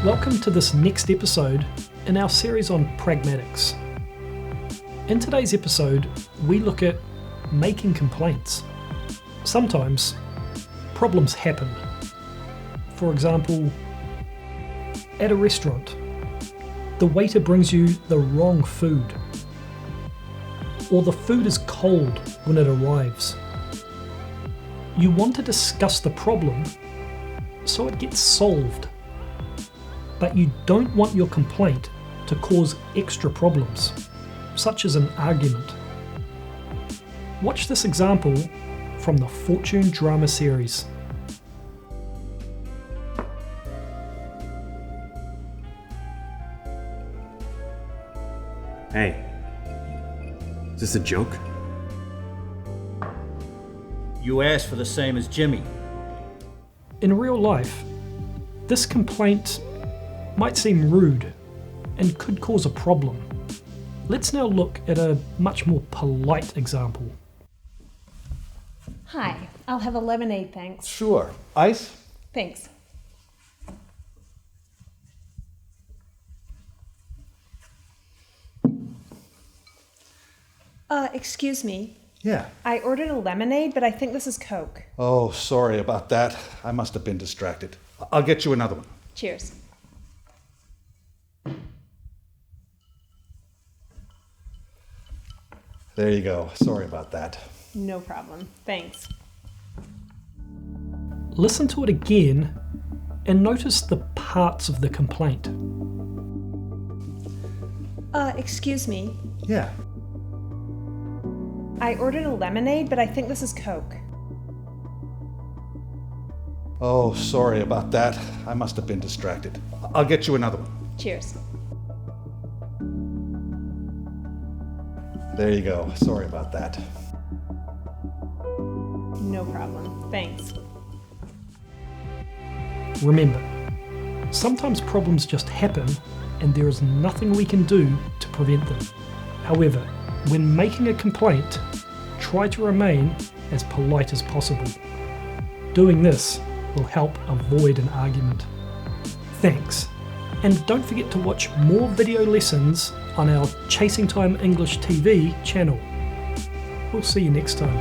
Welcome to this next episode in our series on pragmatics. In today's episode, we look at making complaints. Sometimes, problems happen. For example, at a restaurant, the waiter brings you the wrong food, or the food is cold when it arrives. You want to discuss the problem so it gets solved, but you don't want your complaint to cause extra problems, such as an argument. Watch this example from the Fortune drama series. Hey, is this a joke? You asked for the same as Jimmy. In real life, this complaint might seem rude and could cause a problem. Let's now look at a much more polite example. Hi, I'll have a lemonade, thanks. Sure. Ice? Thanks. Excuse me. Yeah. I ordered a lemonade, but I think this is Coke. Oh, sorry about that. I must have been distracted. I'll get you another one. Cheers. There you go. Sorry about that. No problem. Thanks. Listen to it again and notice the parts of the complaint. Excuse me. Yeah. I ordered a lemonade, but I think this is Coke. Oh, sorry about that. I must have been distracted. I'll get you another one. Cheers. There you go. Sorry about that. No problem. Thanks. Remember, sometimes problems just happen and there is nothing we can do to prevent them. However, when making a complaint, try to remain as polite as possible. Doing this will help avoid an argument. Thanks, and don't forget to watch more video lessons on our Chasing Time English TV channel. We'll see you next time.